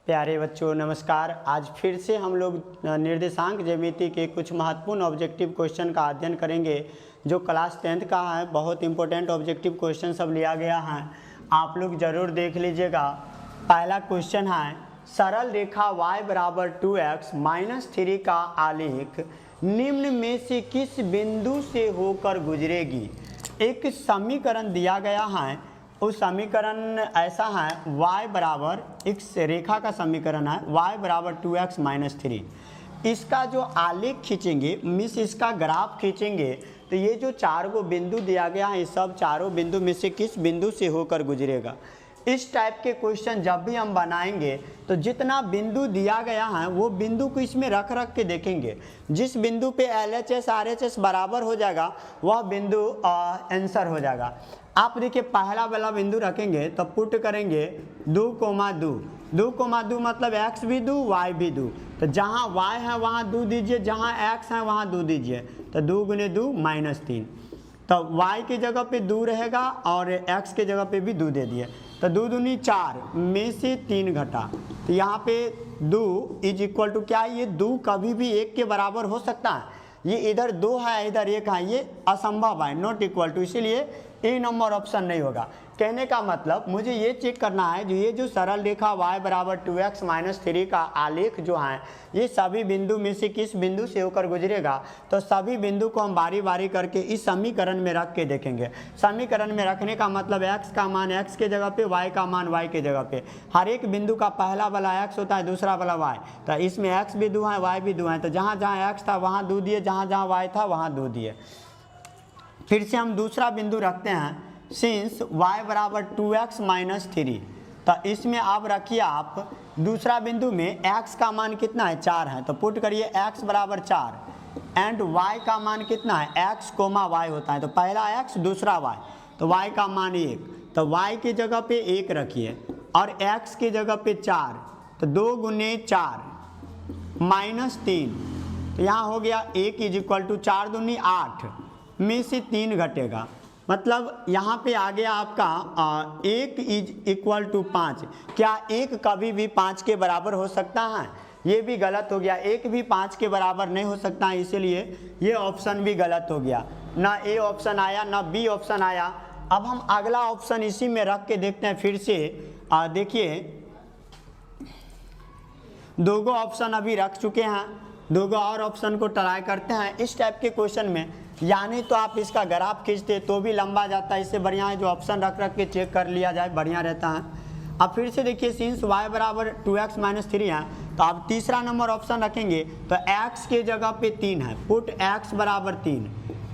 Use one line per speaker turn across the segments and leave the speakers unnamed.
प्यारे बच्चों नमस्कार। आज फिर से हम लोग निर्देशांक ज्यामिति के कुछ महत्वपूर्ण ऑब्जेक्टिव क्वेश्चन का अध्ययन करेंगे जो क्लास 10th का है। बहुत इंपॉर्टेंट ऑब्जेक्टिव क्वेश्चन सब लिया गया है, आप लोग जरूर देख लीजिएगा। पहला क्वेश्चन है, सरल रेखा y बराबर 2x माइनस 3 का आलेख निम्न में से किस बिंदु से होकर गुजरेगी। एक समीकरण दिया गया है, उस समीकरण ऐसा है y बराबर x रेखा का समीकरण है y बराबर 2x माइनस 3। इसका जो आलेख खींचेंगे मीन्स इसका ग्राफ खींचेंगे तो ये जो चार गो बिंदु दिया गया है, इस सब चारों बिंदु में से किस बिंदु से होकर गुजरेगा। इस टाइप के क्वेश्चन जब भी हम बनाएंगे तो जितना बिंदु दिया गया है वो बिंदु को इसमें रख के देखेंगे। जिस बिंदु पे LHS RHS बराबर हो जाएगा वह बिंदु आंसर हो जाएगा। आप देखिए पहला वाला बिंदु रखेंगे तो पुट करेंगे 2,2 मतलब x भी दो y भी दो। तो जहाँ y है वहाँ 2 दीजिए, जहाँ x है वहाँ 2 दीजिए। तो 2 गुने 2 माइनस 3। तो y की जगह पे 2 रहेगा और x के जगह पे भी 2 दे दिए। तो 2 दूनी 4 में से 3 घटा, तो यहाँ पे 2 इज इक्वल टू क्या है, ये 2 कभी भी 1 के बराबर हो सकता है। ये इधर 2 है इधर 1 है, ये असंभव है, नॉट इक्वल टू, इसीलिए ए नंबर ऑप्शन नहीं होगा। कहने का मतलब मुझे ये चेक करना है, जो ये जो सरल रेखा y बराबर 2x माइनस 3 का आलेख जो है ये सभी बिंदु में से किस बिंदु से होकर गुजरेगा। तो सभी बिंदु को हम बारी बारी करके इस समीकरण में रख के देखेंगे। समीकरण में रखने का मतलब x का मान x के जगह पे, y का मान y के जगह पे। हर एक बिंदु का पहला वाला x होता है, दूसरा वाला y। तो इसमें x भी 2 है y भी 2 है, तो जहाँ जहाँ x था वहाँ 2 दिए, जहाँ जहाँ y था वहाँ 2 दिए। फिर से हम दूसरा बिंदु रखते हैं, सिंस y बराबर 2x माइनस 3। तो इसमें आप रखिए, आप दूसरा बिंदु में x का मान कितना है, 4 है। तो पुट करिए x बराबर 4 एंड y का मान कितना है, x कोमा y होता है। तो पहला x दूसरा y, तो y का मान 1। तो y की जगह पे 1 रखिए और x की जगह पे 4। तो 2 गुने 4 माइनस 3। तो यहाँ हो गया 1 इज इक्वल टू 4 दूनी 8 में से 3 घटेगा, मतलब यहाँ पे आ गया आपका 1 इज इक्वल टू 5। क्या 1 कभी भी 5 के बराबर हो सकता है? ये भी गलत हो गया, 1 भी 5 के बराबर नहीं हो सकता है, इसीलिए ये ऑप्शन भी गलत हो गया। ना ए ऑप्शन आया ना बी ऑप्शन आया। अब हम अगला ऑप्शन इसी में रख के देखते हैं फिर से। देखिए 2 गो ऑप्शन अभी रख चुके हैं, 2 गो और ऑप्शन को ट्राई करते हैं इस टाइप के क्वेश्चन में। यानी तो आप इसका ग्राफ खींचते तो भी लंबा जाता है, इससे बढ़िया है जो ऑप्शन रख के चेक कर लिया जाए, बढ़िया रहता है। अब फिर से देखिए, सिंस y बराबर 2x माइनस 3 है, तो आप तीसरा नंबर ऑप्शन रखेंगे तो x के जगह पे 3 है, पुट x बराबर 3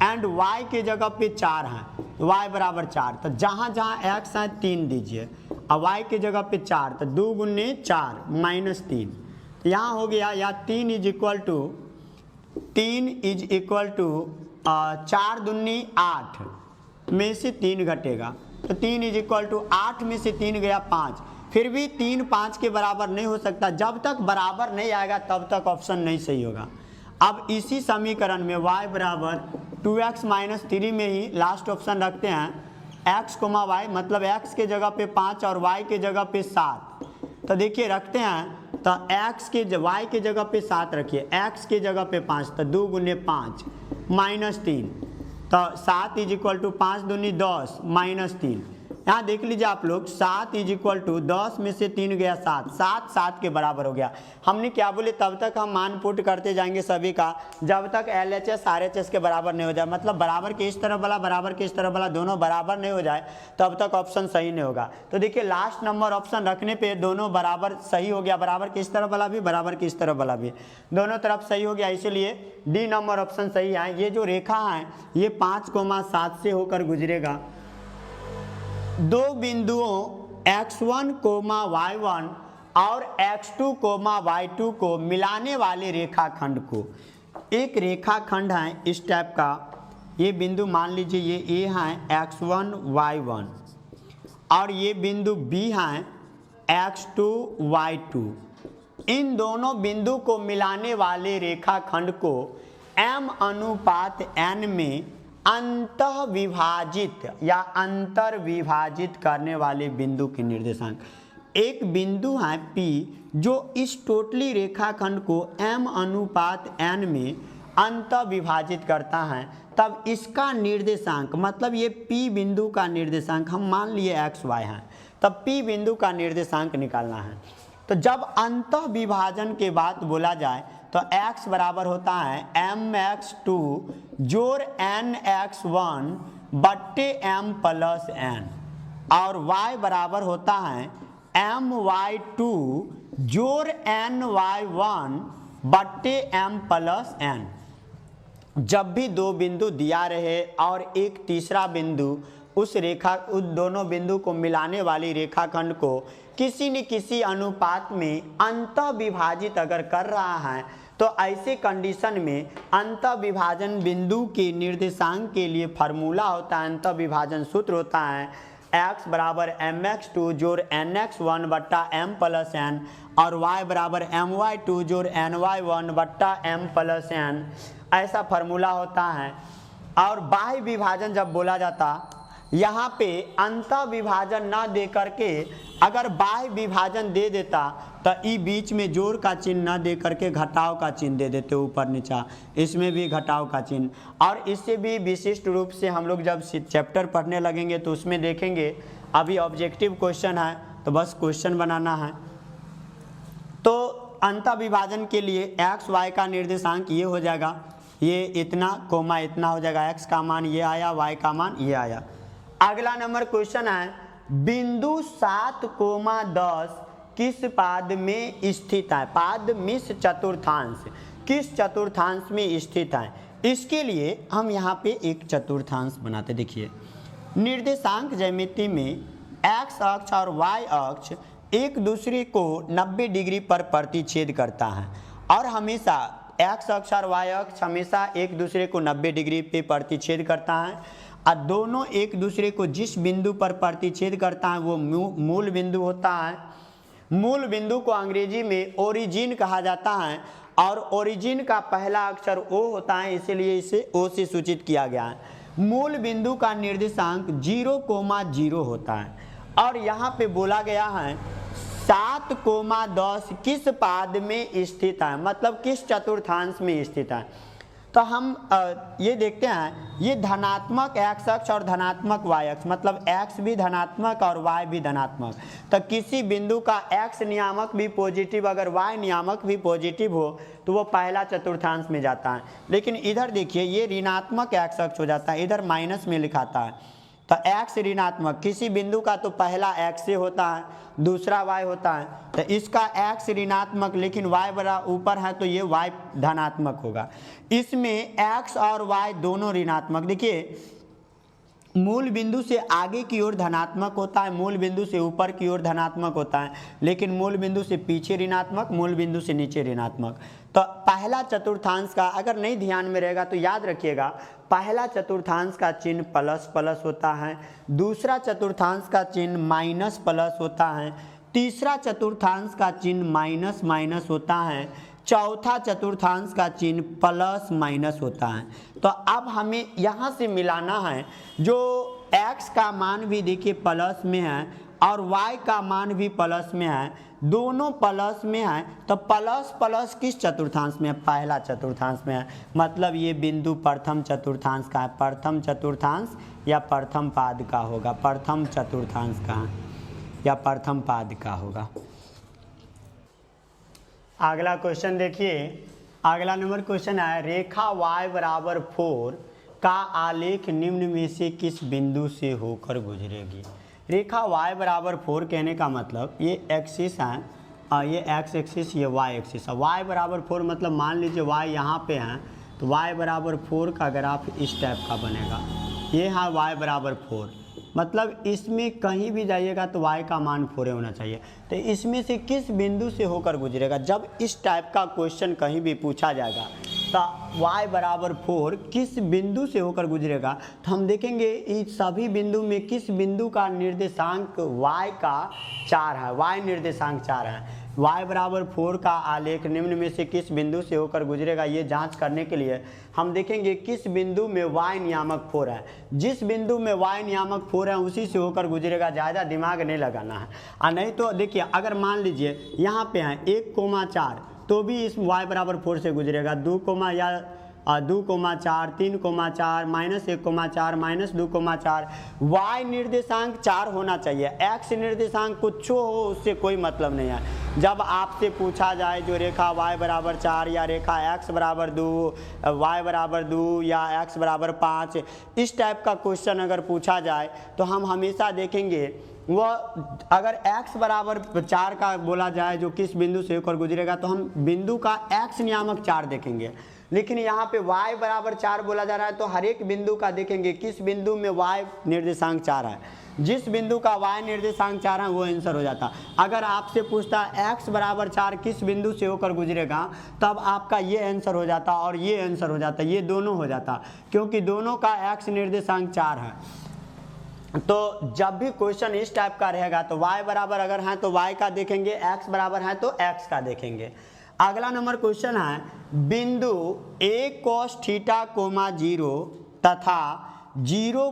एंड y के जगह पे 4 है, y बराबर 4। तो जहाँ जहाँ x है 3 दीजिए और y के जगह पे 4। तो 2 गुने 4 माइनस 3। तो यहाँ हो गया या 3 इज इक्वल टू 4 दूनी 8 में से 3 घटेगा। तो 3 इज इक्वल टू 8 में से 3 गया 5। फिर भी 3 5 के बराबर नहीं हो सकता, जब तक बराबर नहीं आएगा तब तक ऑप्शन नहीं सही होगा। अब इसी समीकरण में y बराबर 2x माइनस 3 में ही लास्ट ऑप्शन रखते हैं x कोमा y, मतलब x के जगह पे 5 और y के जगह पे 7। तो देखिए रखते हैं, तो x के y के जगह पे 7 रखिए, x के जगह पे 5। तो 2 गुने 5 माइनस 3। तो 7 इज इक्वल टू 5 दूनी 10 माइनस 3। यहाँ देख लीजिए आप लोग, 7 इज इक्वल टू 10 में से 3 गया 7, 7 7 के बराबर हो गया। हमने क्या बोले, तब तक हम मान पुट करते जाएंगे सभी का जब तक LHS RHS के बराबर नहीं हो जाए, मतलब बराबर के इस तरफ वाला बराबर के इस तरफ वाला दोनों बराबर नहीं हो जाए तब तक ऑप्शन सही नहीं होगा। तो देखिए लास्ट नंबर ऑप्शन रखने पे दोनों बराबर सही हो गया, बराबर के इस तरफ वाला भी बराबर के इस तरफ वाला भी, दोनों तरफ सही हो गया, इसीलिए डी नंबर ऑप्शन सही है। ये जो रेखा है ये 5,7 से होकर गुजरेगा। 2 बिंदुओं x1, y1 और x2, y2 को मिलाने वाले रेखाखंड को, एक रेखाखंड है इस टाइप का, ये बिंदु मान लीजिए ये A है x1, y1 और ये बिंदु B है x2, y2। इन दोनों बिंदु को मिलाने वाले रेखाखंड को m अनुपात n में अंतः विभाजित या अंतर विभाजित करने वाले बिंदु के निर्देशांक। एक बिंदु है P जो इस टोटली रेखाखंड को m अनुपात n में अंतः विभाजित करता है, तब इसका निर्देशांक, मतलब ये P बिंदु का निर्देशांक हम मान लिए x y है, तब P बिंदु का निर्देशांक निकालना है। तो जब अंतः विभाजन के बाद बोला जाए तो x बराबर होता है mx2 जोड़ nx1 बट्टे m प्लस n, और y बराबर होता है my2 जोड़ ny1 बट्टे m प्लस n। जब भी दो बिंदु दिया रहे और एक तीसरा बिंदु उस दोनों बिंदु को मिलाने वाली रेखाखंड को किसी न किसी अनुपात में अंतः विभाजित अगर कर रहा है, तो ऐसे कंडीशन में अंतः विभाजन बिंदु के निर्देशांक के लिए फार्मूला होता है, अंतः विभाजन सूत्र होता है x बराबर mx2 जोड़ nx1 बट्टा m प्लस n, और y बराबर my2 जोड़ ny1 बट्टा m प्लस n, ऐसा फार्मूला होता है। और बाह्य विभाजन जब बोला जाता, यहाँ पे अंतः विभाजन ना दे करके अगर बाह्य विभाजन दे देता तो ई बीच में जोड़ का चिन्ह ना दे करके घटाव का चिन्ह दे देते ऊपर नीचा, इसमें भी घटाव का चिन्ह। और इससे भी विशिष्ट रूप से हम लोग जब चैप्टर पढ़ने लगेंगे तो उसमें देखेंगे। अभी ऑब्जेक्टिव क्वेश्चन है तो बस क्वेश्चन बनाना है। तो अंतः विभाजन के लिए x y का निर्देशांक ये हो जाएगा, ये इतना कोमा इतना हो जाएगा, x का मान ये आया, y का मान ये आया। अगला नंबर क्वेश्चन है, बिंदु 7,10 किस पाद में स्थित है? पाद मिश्र चतुर्थांश किस चतुर्थांश में स्थित है? इसके लिए हम यहाँ पे एक चतुर्थांश बनाते। देखिए, निर्देशांक ज्यामिति में x अक्ष और y अक्ष एक दूसरे को 90 डिग्री पर प्रतिच्छेद करता है, और हमेशा x अक्ष और y अक्ष हमेशा एक दूसरे को 90 डिग्री पे प्रतिच्छेद करता है, और दोनों एक दूसरे को जिस बिंदु पर प्रतिच्छेद करता है वो मूल बिंदु होता है। मूल बिंदु को अंग्रेजी में ओरिजिन कहा जाता है, और ओरिजिन का पहला अक्षर O होता है, इसीलिए इसे O से सूचित किया गया है। मूल बिंदु का निर्देशांक 0,0 होता है, और यहाँ पे बोला गया है 7,10 किस पाद में स्थित है, मतलब किस चतुर्थांश में स्थित है। तो हम ये देखते हैं, ये धनात्मक x अक्ष और धनात्मक y अक्ष, मतलब x भी धनात्मक और y भी धनात्मक। तो किसी बिंदु का x नियामक भी पॉजिटिव अगर y नियामक भी पॉजिटिव हो तो वो पहला चतुर्थांश में जाता है। लेकिन इधर देखिए, ये ऋणात्मक x अक्ष हो जाता है, इधर माइनस में लिखाता है। तो x ऋणात्मक किसी बिंदु का तो पहला x से होता है, दूसरा y होता है, तो इसका x ऋणात्मक लेकिन y बड़ा ऊपर है तो ये y धनात्मक होगा। इसमें x और y दोनों ऋणात्मक। देखिए, मूल बिंदु से आगे की ओर धनात्मक होता है, मूल बिंदु से ऊपर की ओर धनात्मक होता है, लेकिन मूल बिंदु से पीछे ऋणात्मक, मूल बिंदु से नीचे ऋणात्मक। तो पहला चतुर्थांश का अगर नहीं ध्यान में रहेगा तो याद रखिएगा, पहला चतुर्थांश का चिन्ह प्लस प्लस होता है, दूसरा चतुर्थांश का चिन्ह माइनस प्लस होता है, तीसरा चतुर्थांश का चिन्ह माइनस माइनस होता है, चौथा चतुर्थांश का चिन्ह प्लस माइनस होता है। तो अब हमें यहाँ से मिलाना है, जो x का मान भी देखिए प्लस में है और y का मान भी प्लस में है, दोनों प्लस में है, तो प्लस प्लस किस चतुर्थांश में है? पहला चतुर्थांश में है, मतलब ये बिंदु प्रथम चतुर्थांश का है, प्रथम चतुर्थांश या प्रथम पाद का होगा, प्रथम चतुर्थांश का है या प्रथम पाद का होगा। अगला क्वेश्चन देखिए, अगला नंबर क्वेश्चन है, रेखा y बराबर 4 का आलेख निम्न में से किस बिंदु से होकर गुजरेगी? रेखा y बराबर 4 कहने का मतलब ये एक्सिस है, ये x एक्सिस, ये y एक्सिस है। y बराबर 4 मतलब मान लीजिए y यहाँ पे है, तो y बराबर 4 का ग्राफ इस टाइप का बनेगा। ये है y बराबर 4, मतलब इसमें कहीं भी जाइएगा तो y का मान 4 होना चाहिए। तो इसमें से किस बिंदु से होकर गुजरेगा? जब इस टाइप का क्वेश्चन कहीं भी पूछा जाएगा तो y बराबर 4 किस बिंदु से होकर गुजरेगा, तो हम देखेंगे इस सभी बिंदु में किस बिंदु का निर्देशांक y का 4 है, y निर्देशांक 4 है। y बराबर 4 का आलेख निम्न में से किस बिंदु से होकर गुजरेगा, ये जांच करने के लिए हम देखेंगे किस बिंदु में y नियामक 4 है। जिस बिंदु में y नियामक 4 है उसी से होकर गुजरेगा, ज़्यादा दिमाग नहीं लगाना है। और नहीं तो देखिए अगर मान लीजिए यहाँ पे है 1,4 तो भी इस y बराबर 4 से गुजरेगा, 2,4 3,4 -1,4 -2,4 y निर्देशांक 4 होना चाहिए। x निर्देशांक कुछ हो उससे कोई मतलब नहीं है। जब आपसे पूछा जाए जो रेखा y बराबर 4 या रेखा x बराबर 2 y बराबर 2 या x बराबर 5 इस टाइप का क्वेश्चन अगर पूछा जाए तो हम हमेशा देखेंगे वह अगर x बराबर 4 का बोला जाए जो किस बिंदु से होकर गुजरेगा तो हम बिंदु का x नियामक 4 देखेंगे। लेकिन यहाँ पे y बराबर 4 बोला जा रहा है तो हर एक बिंदु का देखेंगे किस बिंदु में y निर्देशांक 4 है। जिस बिंदु का y निर्देशांक 4 है वो आंसर हो जाता। अगर आपसे पूछता x बराबर 4 किस बिंदु से होकर गुजरेगा तब आपका ये आंसर हो जाता और ये आंसर हो जाता, ये दोनों हो जाता क्योंकि दोनों का x निर्देशांक 4 है। तो जब भी क्वेश्चन इस टाइप का रहेगा तो y बराबर अगर है तो y का देखेंगे, x बराबर है तो x का देखेंगे। अगला नंबर क्वेश्चन है बिंदु a cos थीटा, 0 तथा 0,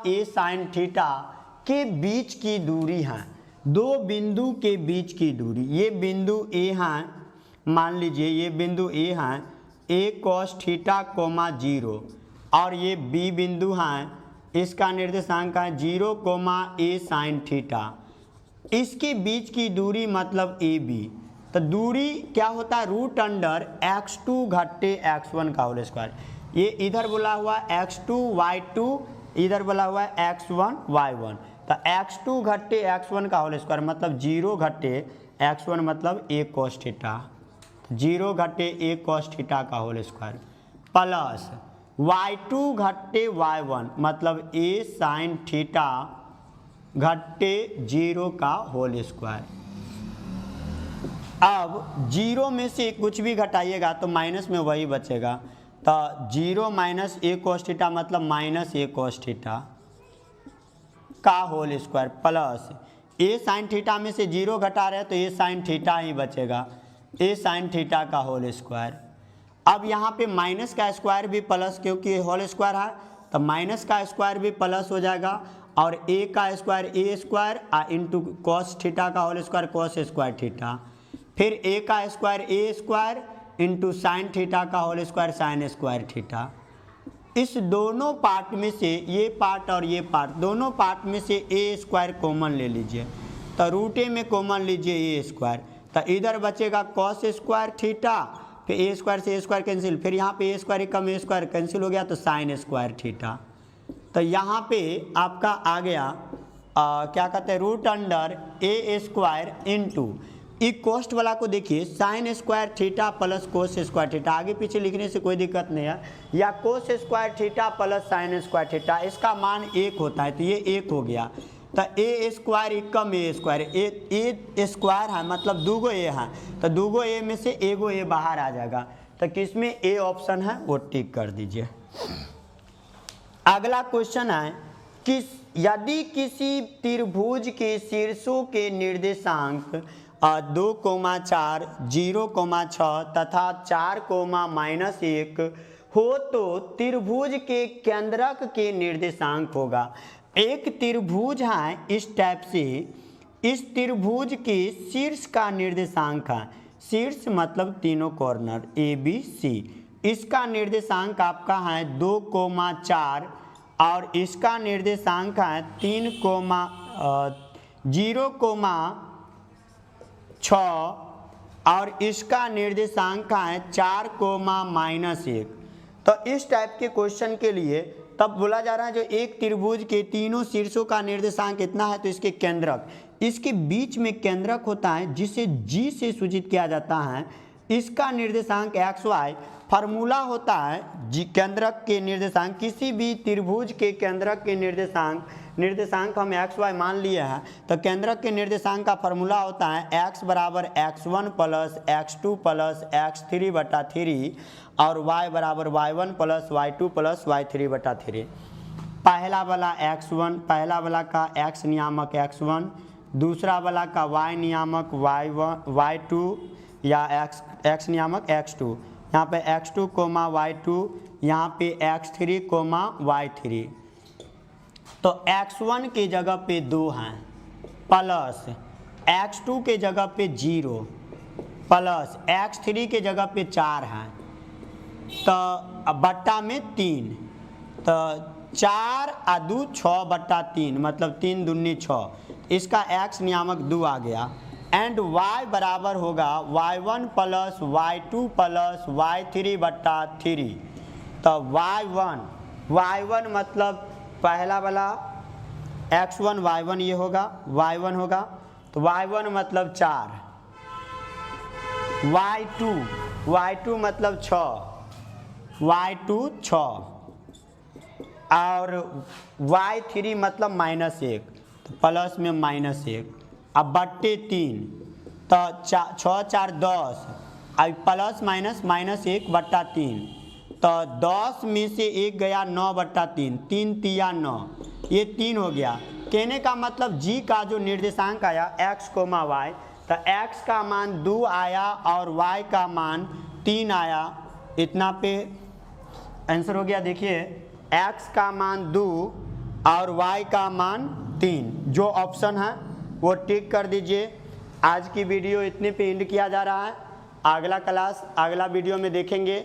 a sin थीटा के बीच की दूरी है। दो बिंदु के बीच की दूरी, ये बिंदु a है, मान लीजिए ये बिंदु a है a cos थीटा, 0 और ये b बिंदु है, इसका निर्देशांक है 0, a sin थीटा। इसके बीच की दूरी मतलब AB। तो दूरी क्या होता है √x2 घट्टे x1 का होल स्क्वायर। ये इधर बोला हुआ x2 y2, इधर बोला हुआ x1 y1। तो x2 घट्टे x1 का होल स्क्वायर मतलब 0 घट्टे x1 मतलब a cos थीटा, 0 घट्टे a cos थीटा का होल स्क्वायर प्लस y2 घट्टे y1 मतलब a sin थीटा घट्टे 0 का होल स्क्वायर। अब 0 में से कुछ भी घटाइएगा तो माइनस में वही बचेगा। तो 0 माइनस a cos थीटा मतलब -a cos थीटा का whole square plus a sin theta में से 0 घटा रहे तो a sin थीटा ही बचेगा, a sin थीटा का होल स्क्वायर। अब यहाँ पे माइनस का स्क्वायर भी प्लस, क्योंकि होल स्क्वायर है तो माइनस का स्क्वायर भी प्लस हो जाएगा और a का square a square into cos theta का whole square cos square theta, फिर a का square a square into sine theta का whole square sine square theta. इस दोनों पार्ट में से ये पार्ट और ये पार्ट, दोनों पार्ट में से a स्क्वायर कॉमन ले लीजिए तो √a में कॉमन लीजिए a स्क्वायर, तो इधर बचेगा cos स्क्वायर थीटा, फिर a स्क्वायर से a स्क्वायर कैंसिल, फिर यहाँ पे a square come a square cancel हो गया तो साइन स्क्वायर थीटा। तो यहाँ पे आपका आ गया क्या कहते हैं √a स्क्वायर इंटू ई कोस्ट वाला को देखिए sine square theta plus cos square theta, आगे पीछे लिखने से कोई दिक्कत नहीं है, या cos square theta plus sine square theta, इसका मान 1 होता है तो ये 1 हो गया। तो a square come a square, a square है मतलब 2 a है तो 2 a में से 1 a बाहर आ जाएगा, तो किसमें a ऑप्शन है वो टिक कर दीजिए। अगला क्वेश्चन है यदि किसी त्रिभुज के शीर्षों के निर्देशांक 2,4 0,6 तथा 4,-1 हो तो त्रिभुज के केंद्रक के निर्देशांक होगा। एक त्रिभुज है इस टाइप से, इस त्रिभुज के शीर्ष का निर्देशांक है, शीर्ष मतलब तीनों कॉर्नर ABC, इसका निर्देशांक आपका है 2,4 और इसका निर्देशांक है 0,6 और इसका निर्देशांक है 4,-1। तो इस टाइप के क्वेश्चन के लिए तब बोला जा रहा है जो एक त्रिभुज के तीनों शीर्षों का निर्देशांक इतना है तो इसके केंद्रक, इसके बीच में केंद्रक होता है जिसे G से सूचित किया जाता है, इसका निर्देशांक XY। फार्मूला होता है जी केंद्रक के निर्देशांक, किसी भी त्रिभुज के केंद्रक के निर्देशांक हम XY मान लिए हैं तो केंद्रक के निर्देशांक का फार्मूला होता है x बराबर x1 plus x2 plus x3/3 और y बराबर y1 plus y2 plus y3/3। पहला वाला x1, पहला वाला का x नियामक x1, दूसरा वाला का y नियामक y2 या x नियामक x2, यहाँ पे x2 कोमा y2, यहाँ पे x3 कोमा y3। तो x1 की जगह पे 2 हैं प्लस x2 के जगह पे 0 प्लस x3 के जगह पे 4 हैं, तो बट्टा में 3, तो 4 आ 2 6 बट्टा 3 मतलब 3 दूनी 6, इसका x नियामक 2 आ गया। एंड y बराबर होगा y1 plus y2 plus y3 बट्टा 3, तो y1 मतलब पहला वाला x1 y1 ये होगा y1 होगा, तो y1 मतलब 4, y2 मतलब 6, y2 6 और y3 मतलब -1, तो प्लस में -1, अब बट्टे 3, तो 6 4 10, अब प्लस माइनस -1 बट्टा 3, तो 10 में से 1 गया 9 बट्टा 3, 3 तिया 9, ये 3 हो गया। कहने का मतलब g का जो निर्देशांक आया x कोमा y, तो x का मान 2 आया और y का मान 3 आया, इतना पे आंसर हो गया। देखिए x का मान 2 और y का मान 3, जो ऑप्शन है वो टिक कर दीजिए। आज की वीडियो इतने पे एंड किया जा रहा है, अगला क्लास अगला वीडियो में देखेंगे।